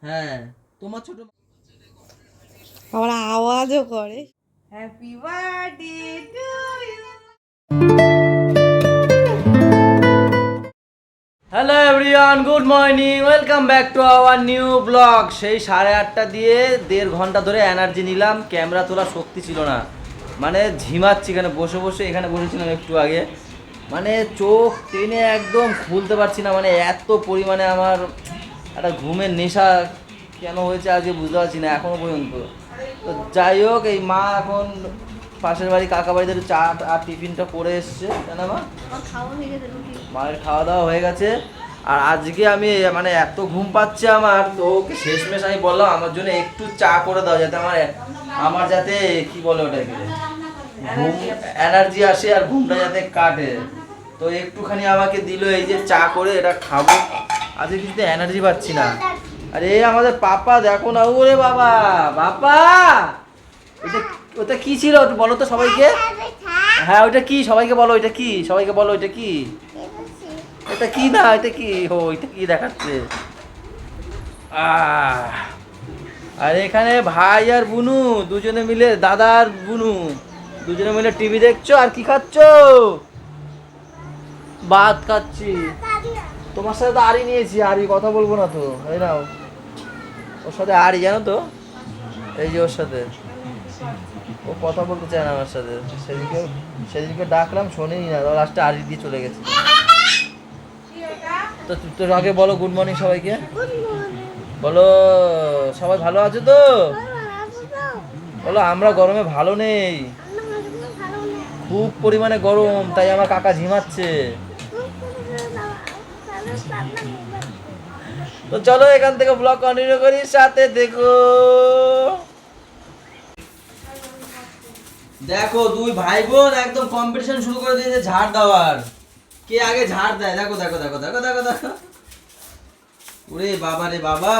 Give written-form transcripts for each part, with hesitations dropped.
হ্যাঁ, তোমার ছোট আবার আওয়াজও করে। Happy birthday to you. Hello everyone, good morning, welcome back to our new blog. সেই 8:30 দিয়ে 1.5 ঘন্টা ধরে এনার্জি নিলাম, ক্যামেরা তোলার শক্তি ছিল না, মানে ঝিমাচ্ছি এখানে বসে বসে। এখানে বসেছিলাম একটু আগে, মানে চোখ টেনে একদম খুলতে পারছি না, মানে এত পরিমাণে আমার একটা ঘুমের নেশা কেন হয়েছে আজকে বুঝতে পারছি না এখনও পর্যন্ত। তো যাই হোক, এই মা এখন পাশের বাড়ি কাকা বাড়িতে একটু চা আর টিফিনটা করে এসছে, তাই না মা? মায়ের খাওয়া দাওয়া হয়ে গেছে। আর আজকে আমি মানে এত ঘুম পাচ্ছে আমার, তো ওকে শেষমেশ আমি বললাম আমার জন্য একটু চা করে দাও, যাতে আমার আমার যাতে কি বলে ওটাকে ঘুম এনার্জি আসে আর ঘুমটা যাতে কাটে। তো একটুখানি আমাকে দিল, এই যে চা করে এটা খাবো। আজকে কিছুতে এনার্জি পাচ্ছি না। আরে আমাদের পাপা দেখো না, ওরে বাবা বাবা, ওটা ওটা কি ছিল একটু বলো তো সবাইকে। হ্যাঁ ওইটা কি, সবাইকে বলো ওইটা কি, সবাইকে বলো ওইটা কি। এটা কি না, এটা কি, ও এটা কি দেখাচ্ছে। আর এখানে ভাই আর বুনু দুজনে মিলে, দাদা আর বুনু দুজনে মিলে টিভি দেখছো। আর কি খাচ্ছো? ভাত খাচ্ছি। তোমার সাথে তো আড়ি নিয়েছি, আড়ি কথা বলবো না তো, এই নাও। ওর সাথে আড়ি, জানো তো, এই যে ওর সাথে ও কথা বলতে চায় না আমার সাথে। সেদিনকে ডাকলাম শোনেই না, লাস্টে আড়ি দিয়ে চলে গেছে। তো তোর আগে বলো গুড মর্নিং সবাইকে, বলো সবাই ভালো আছে তো, বলো আমরা গরমে ভালো নেই, খুব পরিমাণে গরম, তাই আমার কাকা ঝিমাচ্ছে। তো চলো এখান থেকে ব্লগ কন্টিনিউ করি, সাথে দেখো। দেখো দুই ভাই বোন একদম কম্পিটিশন শুরু করে দিয়েছে ঝাড় দেওয়ার, কে আগে ঝাড় দেয়। দেখো দেখো দেখো দেখো দেখো দেখো, ওরে বাবা রে বাবা।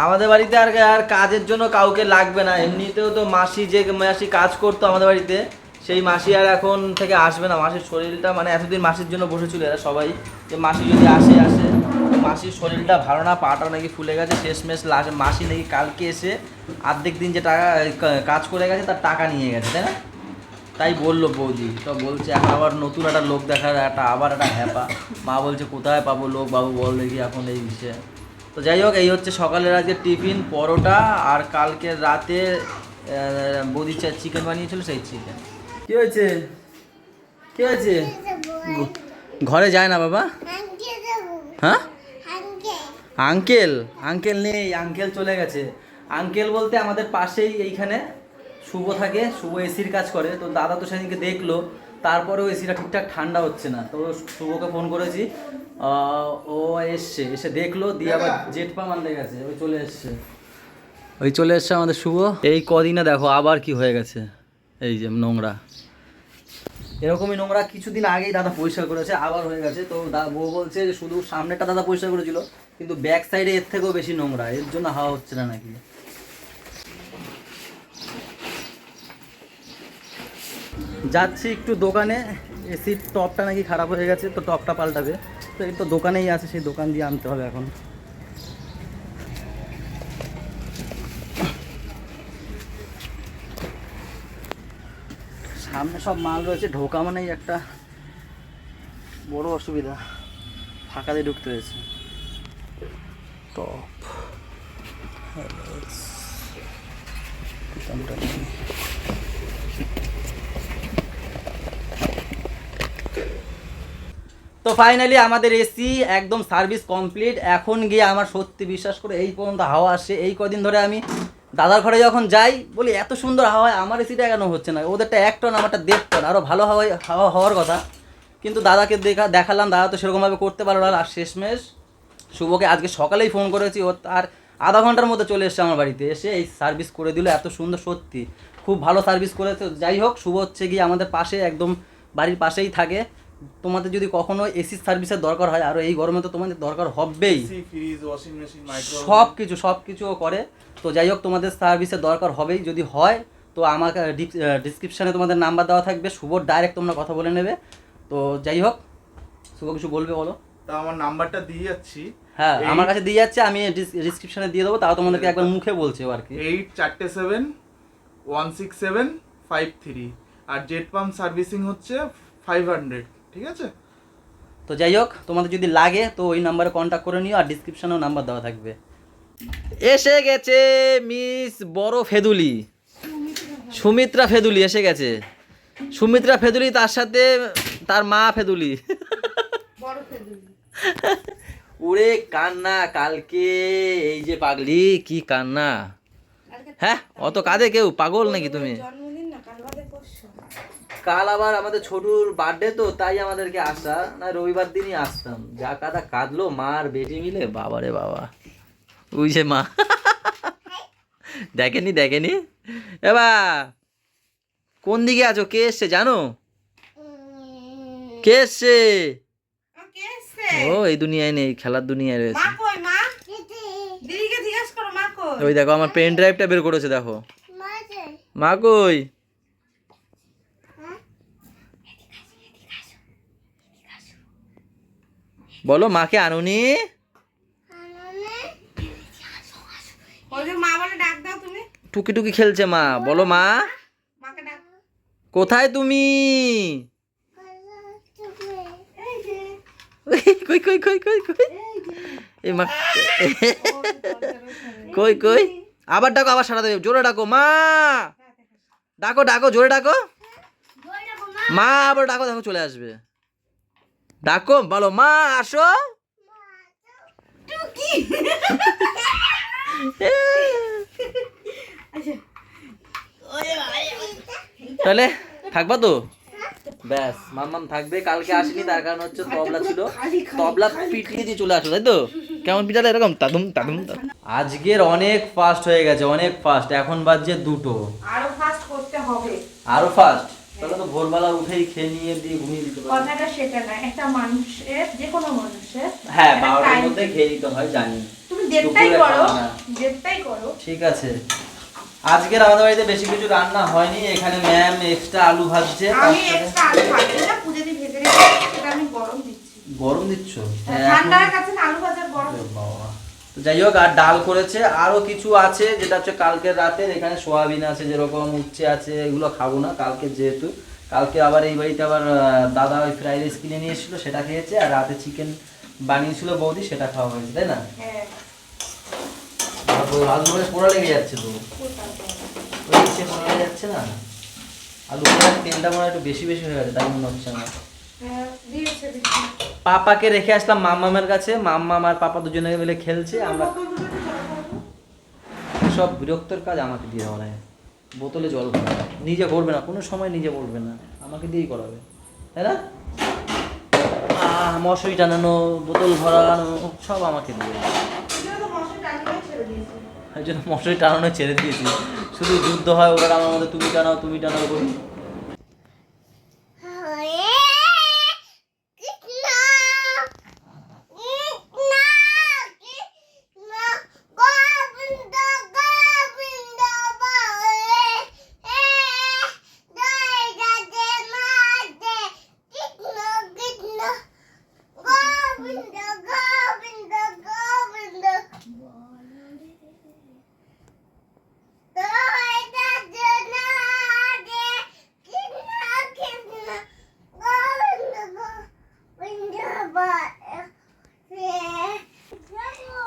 আমাদের বাড়িতে আর আর কাজের জন্য কাউকে লাগবে না, এমনিতেও তো মাসি, যে মাসি কাজ করতো আমাদের বাড়িতে, সেই মাসি আর এখন থেকে আসবে না। মাসির শরীরটা, মানে এতদিন মাসির জন্য বসেছিল এরা সবাই, যে মাসি যদি আসে আসে। তো মাসির শরীরটা ভালো না, পাটা নাকি ফুলে গেছে। শেষমেশ মাসি নাকি কালকে এসে অর্ধেক দিন যে টাকা কাজ করে গেছে তার টাকা নিয়ে গেছে, তাই না? তাই বললো বৌদি। তো বলছে এখন আবার নতুন একটা লোক দেখার আবার একটা হ্যাপা। মা বলছে কোথায় পাবো লোক, বাবু বল দেখি এখন এই বিষয়ে। তো যাই হোক, এই হচ্ছে সকালের আজকে টিফিন, পরোটা। আর কালকে রাতে বৌদি চিকেন বানিয়েছিল, সেই চিকেন। কি হয়েছে, কি হয়েছে? ঘরে যায় না বাবা? হ্যাঁ, আঙ্কেল আঙ্কেল নেই, আঙ্কেল চলে গেছে। আঙ্কেল বলতে আমাদের পাশেই এইখানে শুভ থাকে, শুভ এসির কাজ করে। তো দাদা তো সেদিনকে দেখলো, তারপরেও এসিটা ঠিকঠাক ঠান্ডা হচ্ছে না। তো শুভকে ফোন করেছি, ও এসছে, এসে দেখলো, দিয়ে আবার জেট পাম্প আনতে গেছে, ওই চলে এসছে, ওই চলে এসছে আমাদের শুভ। এই কদিনে দেখো আবার কি হয়ে গেছে, এই যে নোংরা, এরকমই নোংরা কিছুদিন আগেই দাদা পরিষ্কার করেছে, আবার হয়ে গেছে। তো বউ বলছে যে শুধু সামনেটা দাদা পরিষ্কার করেছিল, কিন্তু ব্যাক সাইডে এর থেকেও বেশি নোংরা, এর জন্য হাওয়া হচ্ছে না নাকি। যাচ্ছি একটু দোকানে, এসির টপটা নাকি খারাপ হয়ে গেছে, তো টপটা পাল্টাবে। তো এই তো দোকানেই আছে, সেই দোকান দিয়ে আনতে হবে এখন। সামনে সব মাল রয়েছে, ঢোকা মানেই একটা বড় অসুবিধা, ফাঁকা দিয়ে ঢুকতে হয়েছে। টপ তো ফাইনালি আমাদের এসি একদম সার্ভিস কমপ্লিট। এখন গিয়ে আমার সত্যি বিশ্বাস করে এই পর্যন্ত হাওয়া আসে। এই কদিন ধরে আমি দাদার ঘরে যখন যাই বলি এত সুন্দর হাওয়া, আমার এসিটা কেন হচ্ছে না? ওদেরটা 1 টন, আমারটা 1.5 টন, আরও ভালো হাওয়া হওয়ার কথা। কিন্তু দাদাকে দেখালাম, দাদা তো সেরকমভাবে করতে পারলো না। আর শেষমেশ শুভকে আজকে সকালেই ফোন করেছি, ও আর আধা ঘন্টার মধ্যে চলে এসছে আমার বাড়িতে, এসে এই সার্ভিস করে দিল। এত সুন্দর, সত্যি খুব ভালো সার্ভিস করেছে। যাই হোক, শুভ হচ্ছে গিয়ে আমাদের পাশে, একদম বাড়ির পাশেই থাকে। তোমাদের যদি কখনো এসি সার্ভিসের দরকার হয়, আর এই গরমে তো তোমাদের দরকার হবেই, সব কিছু করে। তো যাই হোক, তোমাদের সার্ভিসের দরকার হবেই, যদি হয় তো আমাকে ডিসক্রিপশানে তোমাদের নাম্বার দেওয়া থাকবে, শুভর ডাইরেক্ট তোমরা কথা বলে নেবে। তো যাই হোক, শুভ কিছু বলবে বলো। তা আমার নাম্বারটা দিয়ে যাচ্ছি। হ্যাঁ আমার কাছে দিয়ে যাচ্ছে, আমি ডিসক্রিপশনে দিয়ে দেবো, তাও তোমাদেরকে একবার মুখে বলছি আর কি। 84716753 আর জেট পাম্প সার্ভিসিং হচ্ছে 500, ঠিক আছে? তো যাই হোক, তোমাদের যদি লাগে তো ওই নাম্বারে কন্ট্যাক্ট করে নিও, আর ডিসক্রিপশনেও নাম্বার দেওয়া থাকবে। এসে গেছে মিস বড় ফেদুলি, সুমিত্রা ফেদুলি এসে গেছে। সুমিত্রা ফেদুলি, তার সাথে তার মা ফেদুলি। বড় ফেদুলি। ওরে কান্না কালকে, এই যে পাগলি কি কান্না। হ্যাঁ অত কাঁদে কেউ, পাগল নাকি তুমি? জন্মদিন না, কাল বাদে পরশু। কাল আবার আমাদের ছোটুর বার্থডে, তো তাই আমাদেরকে আসা না, রবিবার দিনই আসতাম। যা কাদা কাঁদলো মার বেটি মিলে, বাবারে বাবা। ওই যে মা দেখেনি দেখেনি। এবার কোন দিকে আছো? কে এসছে জানো? কে এসছে? কে এসছে? ও এই দুনিয়ায় নেই, খেলার দুনিয়ায় রয়েছে। মা কই মা? দিদিকে জিজ্ঞেস করো মা কই? ওই দেখো আমার পেন ড্রাইভটা বের করেছে, দেখো। মা কই? বলো মাকে আনুনি। ওই যে মা বলে ডাক দাও তুমি। টুকি টুকি খেলছে মা, বলো মা মাকে ডাক। কোথায় তুমি? এই যে কই কই কই কই কই এই মা কই কই, আবার ডাকো, আবার সারা দেবে, জোরে ডাকো মা, ডাকো ডাকো জোরে ডাকো মা, আবার ডাকো, দেখো চলে আসবে। ডাকো, বলো মা আসো। তাহলে থাকবা তো? ব্যাস মাম্মাম থাকবে, কালকে আসেনি তার কারণ হচ্ছে তবলা ছিল, তবলা পিটিয়ে দিয়ে চলে আসো, তাই তো? কেমন পিটালে এরকম তাদুম তাদুম। আজকের অনেক ফাস্ট হয়ে গেছে, অনেক ফাস্ট। এখন বাজছে 2টো। আরো ফাস্ট করতে হবে। আরো ফাস্ট? তাহলে তো ভোরবেলা উঠেই খেয়ে নিয়ে দিয়ে ঘুমিয়ে দিতে পারবে। কথাটা সেটা না, একটা মানুষের, যে কোনো মানুষের হ্যাঁ একটা 12টার time- মধ্যে খেয়ে নিতে হয় জানি। তুমি দেড়টাই দুপুরে করো, খাওয়া না। দেড়টাই করো। ঠিক আছে। আজকের আমাদের বাড়িতে বেশি কিছু রান্না হয়নি, এখানে ম্যাম এক্সট্রা আলু ভাজছে। আমি এক্সট্রা আলু ভাজি না, পূজা দিয়ে ভেজে রেখেছি, সেটা আমি গরম দিচ্ছি। গরম দিচ্ছ? ঠান্ডার কাছে না আলু ভাজার গরম। বাবা। তো যাই হোক, আর ডাল করেছে, আরো কিছু আছে যেটা হচ্ছে কালকের রাতের। এখানে সোয়াবিন আছে, যেরকম উচ্ছে আছে, এগুলো খাবো না কালকে, যেহেতু কালকে আবার এই বাড়িতে আবার দাদা ওই ফ্রাইড রাইস কিনে নিয়ে এসেছিল, সেটা খেয়েছে। আর রাতে চিকেন বানিয়েছিল বৌদি, সেটা খাওয়া হয়েছে, তাই না? হ্যাঁ। আলু করে পোড়া লেগে যাচ্ছে তো, ওই ইচ্ছে পোড়া লেগে যাচ্ছে না? আলু পোড়ার তেলটা মনে হয় একটু বেশি বেশি হয়ে গেছে, তাই মনে হচ্ছে আমার। হ্যাঁ, দিয়েছে দেখি। পাপাকে রেখে আসলাম মাম্মামের কাছে, মাম্মাম আর পাপা দুজনে মিলে খেলছে। আমরা সব বিরক্তর কাজ আমাকে দিয়ে করায়। বোতলে জল ভরা, নিজে করবে না, কোনো সময় নিজে করবে না, আমাকে দিয়েই করাবে, তাই না? মশারি টানানো, বোতল ভরানো, সব আমাকে দিয়ে। এগুলো তো মশলা টানিয়ে ছেড়ে দিয়েছে। এই জন্য মশারি টানানো ছেড়ে দিয়েছি। শুধু যুদ্ধ হয় ওরা আমার মধ্যে, তুমি টানাও তুমি টানাও করি।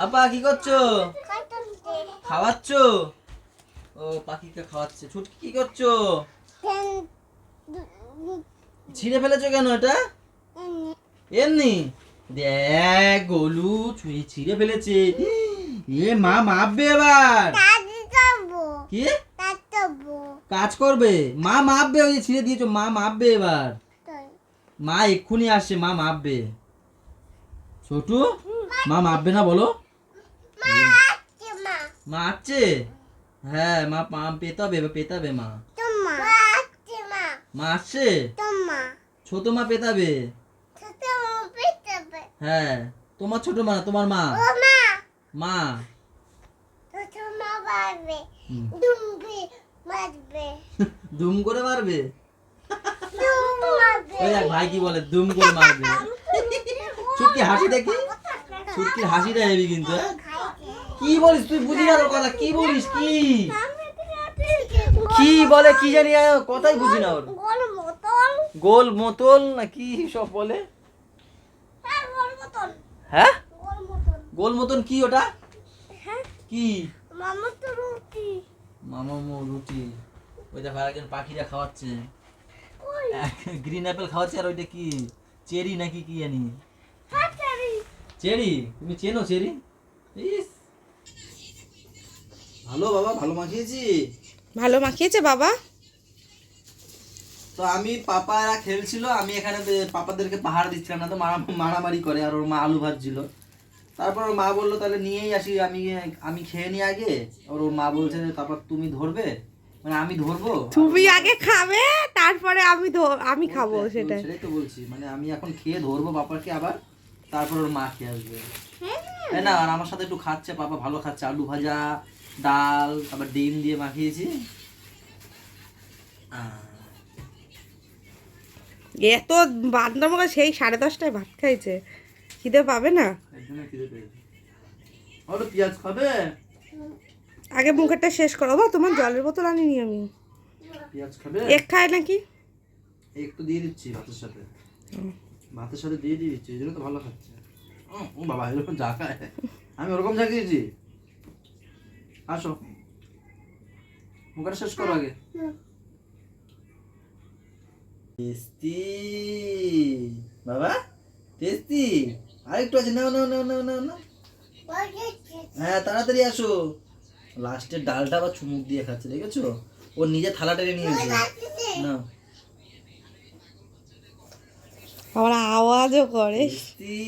আপা কি করছো? খাওয়াচ্ছ? ও পাখিকে খাওয়াচ্ছে। ছুটকি কি করছো? ছিঁড়ে ফেলেছো কেন এটা? এমনি দেখ গোলু ছুঁয়ে ছিঁড়ে ফেলেছে। এ মা মাপবে এবার। কি কাজ করবে? মা মাপবে, ওই যে ছিঁড়ে দিয়েছো, মা মাপবে এবার। মা এক্ষুনি আসছে, মা মাপবে। ছোটু মা মাপবে না বলো? মা আসছে? হ্যাঁ মা পাম পেতাবে, পেতাবে মা। মা আসছে? ছোট মা পেতাবে। হ্যাঁ তোমার ছোট মা না, তোমার মা। মা দুম করে মারবে। ওই দেখ ভাই কি বলে, দুম করে মারবে। ছুটকি হাসি দেখি, ছুটকির হাসিটা হেবি কিন্তু। হ্যাঁ? কি বলিস তুই, বুঝি না তোর কথা, কি বলিস, কি কি বলে কি জানি, কথাই বুঝি না ওর। গোল মোতল না কি সব বলে। হ্যাঁ গোল মতন কি ওটা, কি মামা রুটি। ওই দেখো আরেকজন পাখিরা খাওয়াচ্ছে, গ্রিন অ্যাপেল খাওয়াচ্ছে। আর ওইটা কি চেরি নাকি কি জানি, চেরি। তুমি চেনো চেরি? ইস, ভালো বাবা, ভালো মাখিয়েছি। ভালো মাখিয়েছে বাবা। তো আমি পাপারা খেলছিল, আমি এখানে পাপাদেরকে পাহাড় দিচ্ছিলাম না তো মারামারি করে। আর ওর মা আলু ভাজছিল। তারপর ওর মা বললো তাহলে নিয়েই আসি, আমি খেয়ে নিই আগে। ওর মা বলছে তারপর তুমি ধরবে, মানে আমি ধরবো, তুমি আগে খাবে তারপরে আমি খাবো। সেটাই তো বলছি, মানে আমি এখন খেয়ে ধরবো পাপাকে, আবার তারপর ওর মা খেয়ে আসবে। তাই না? আর আমার সাথে একটু খাচ্ছে পাপা, ভালো খাচ্ছে। আলু ভাজা, ডাল, তারপর ডিম দিয়ে মাখিয়েছি। এত বান্দর মতো সেই 10:30টায় ভাত খাইছে, খিদে পাবে না? পেঁয়াজ খাবে? আগে মুখেরটা শেষ করো। বা তোমার জলের বোতল আনিনি আমি। পেঁয়াজ খাবে? এক খায় নাকি? একটু দিয়ে দিচ্ছি ভাতের সাথে, ভাতের সাথে দিয়ে দিচ্ছি, এই জন্য তো ভালো খাচ্ছে। ও বাবা, এরকম যা খায়, আমি ওরকম যা খেয়েছি। আসো, মুখটা শেষ করো আগে। টেস্টি বাবা, টেস্টি। আরেকটু আছে, নাও নাও নাও নাও নাও নাও। হ্যাঁ তাড়াতাড়ি আসো। লাস্টের ডালটা আবার চুমুক দিয়ে খাচ্ছে, দেখেছো? ও নিজে থালা টেনে নিয়েছে না। আবার আওয়াজও করে। টেস্টি।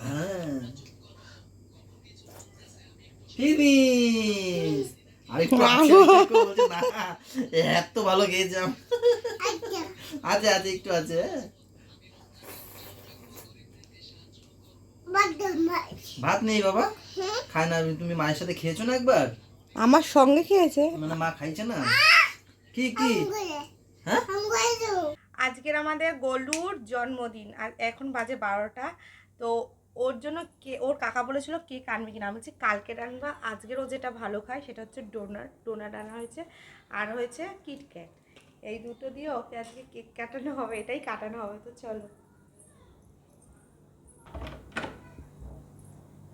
হ্যাঁ ফিনিশ। আরেকটু আছে, বলছে না এত ভালো খেয়েছিলাম। আছে আছে, একটু আছে। ভাত নেই বাবা, খায় না। তুমি মায়ের সাথে খেয়েছো না একবার? আমার সঙ্গে খেয়েছে। মানে মা খাইছে না? কি কি? হ্যাঁ আজকের আমাদের গোলুর জন্মদিন, আর এখন বাজে 12টা। তো ওর জন্য ওর কাকা বলেছিল কেক আনবে কিনা। আমি বলছি কালকে আনবা, আজকের ও যেটা ভালো খায় সেটা হচ্ছে ডোনাট আনা হয়েছে, আর হয়েছে কিটক্যাট। এই দুটো দিয়ে ওকে আজকে কেক কাটানো হবে, এটাই কাটানো হবে। তো চলো।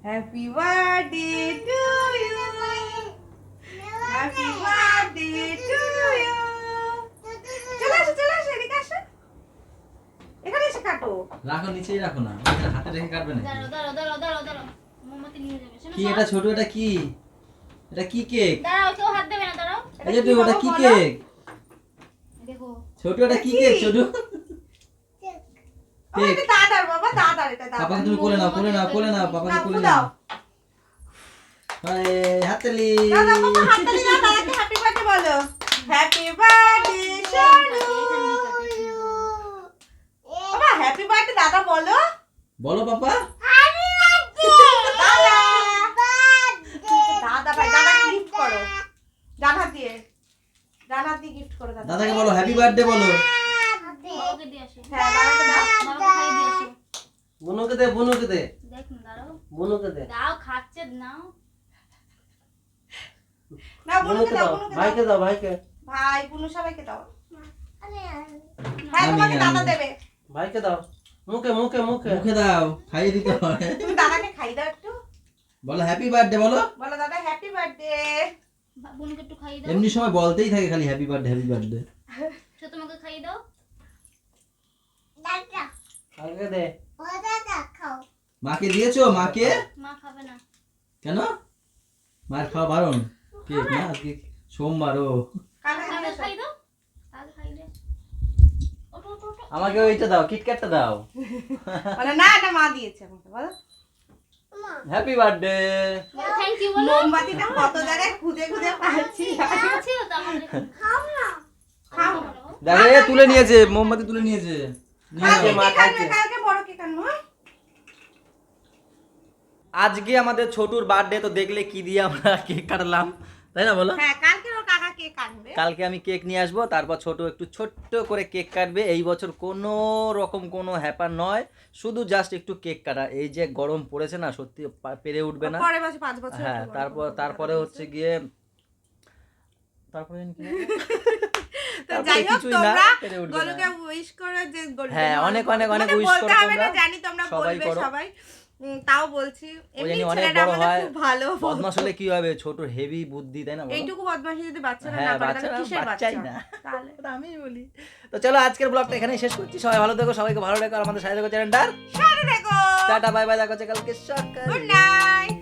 Happy birthday to you, happy birthday to you. চলে আসো চলে আসো, এদিকে আসো, এখানে এসে কাটো। রাখো, নিচেই রাখো না, হাতে রেখে কাটবে না। দাঁড়াও দাঁড়াও দাঁড়াও দাঁড়াও দাঁড়াও, মোমবাতি নিয়ে যাবে। শোনো কি এটা ছোট, এটা কি? এটা কি কেক? দাঁড়াও, কেউ হাত দেবে না, দাঁড়াও। এই যে ওটা কি কেক? দেখো ছোট, এটা কি কেক ছোট? ও, এটা দাদার বাবা, দাদার, এটা দাদার। পাপাকে তুমি কোলে নাও, কোলে নাও, কোলে নাও, পাপাকে কোলে নাও। আরে হাততালি। দাদা বাবা হাততালি দাও, দাদাকে হ্যাপি বার্থডে বলো। Happy birthday Sonu. বাবা হ্যাপি বার্থডে দাদা বলো। বলো পাপা। দাদা দাদা ভাই, দাদাকে গিফট করো, ডান হাত দিয়ে গিফট করো দাদা। দাদাকে বলো হ্যাপি বার্থডে বলো। বাবাকে দিয়ে আসো, হ্যাঁ দাদাকে দাও। বাবাকে খাইয়ে দিয়ে আসো। বুনুকে দে, বুনুকে দে, দেখ না, দাঁড়াও, বুনুকে দে। দাও, খাচ্ছে নাও। না বুনুকে দাও, বুনুকে দাও। ভাইকে দাও, ভাইকে। ভাই বুনু সবাইকে দাও। হ্যাঁ তোমাকে দাদা দেবে। ভাইকে দাও, মুখে মুখে মুখে মুখে দাও, খাইয়ে দিতে হয়। তুমি দাদাকে খাই দাও একটু। বলো হ্যাপি বার্থডে বলো। বলো দাদা হ্যাপি বার্থডে। বোনকে একটু খাইয়ে দাও। এমনি সময় বলতেই থাকে খালি হ্যাপি বার্থডে, হ্যাপি বার্থডে। সে তোমাকে খাইয়ে দাও। কালকে দে। মাকে দিয়েছো? মাকে? মা খাবে না। কেন? মার খাওয়া বারণ? কেক না আজকে সোমবার। ও কালকে তাহলে খাবে। খাইয়ে দাও, তাহলে খাইয়ে দে। ওঠো ওঠো ওঠো। আমাকে ওইটা দাও, কিটক্যাটটা দাও। বলে না এটা মা দিয়েছে আমাকে। বলো হ্যাপি বার্থডে। থ্যাংক ইউ বলো। মোমবাতিটা কত জায়গায় খুঁজে খুঁজে পাচ্ছি। ছিল তো আমার কাছে। খাও। দেখে তুলে নিয়েছে, মোমবাতি তুলে নিয়েছে। নিয়েছে মা খাচ্ছে। কালকে বড় কেক আনবো। আজকে আমাদের ছোটুর বার্থডে, তো দেখলে কি দিয়ে আমরা কেক কাটলাম। তাই না বলো? হ্যাঁ কালকে ওর কাকা কেক কাটবে। কালকে আমি কেক নিয়ে আসবো, তারপর একটু ছোট্ট করে কেক কাটবে। এই বছর কোনো রকম কোনো হ্যাপার নয়, শুধু জাস্ট একটু কেক কাটা। এই যে গরম পড়েছে না, সত্যি পেরে উঠবে না। পরের বছর 5 বছর। হ্যাঁ তারপরে হচ্ছে গিয়ে তারপরে কি হবে? তো তারপরে যাই হোক কিছুই না, তোমরা পেরে উঠবে না। গোলুকে উইশ করো যে গোলু হ্যাঁ, অনেক মানে wish বলতে করো হবে না, তোমরা। জানি তোমরা সবাই বলবে করো। সবাই। তাও বলছি ওই এমনি জানি অনেক ছেলেটা বড় আমাদের হয়, খুব ভালো। বদমাশ হলে কি হবে, ছোট হেভি বুদ্ধি, তাই না বলো? এইটুকু বদমাশি যদি বাচ্চারা না হ্যাঁ, করে বাচ্চারা তাহলে কিসের বাচ্চা? বাচ্চাই না। তাহলে ওটা আমিই বলি। তো চলো আজকের ব্লগটা এখানেই শেষ করছি। সবাই ভালো থেকো, সবাইকে ভালো রেখো, আর আমাদের সাথে থেকো চ্যানেলটার। সাথে দেখো। টাটা বাই বাই, দেখা হচ্ছে কালকে সকালে। Good night.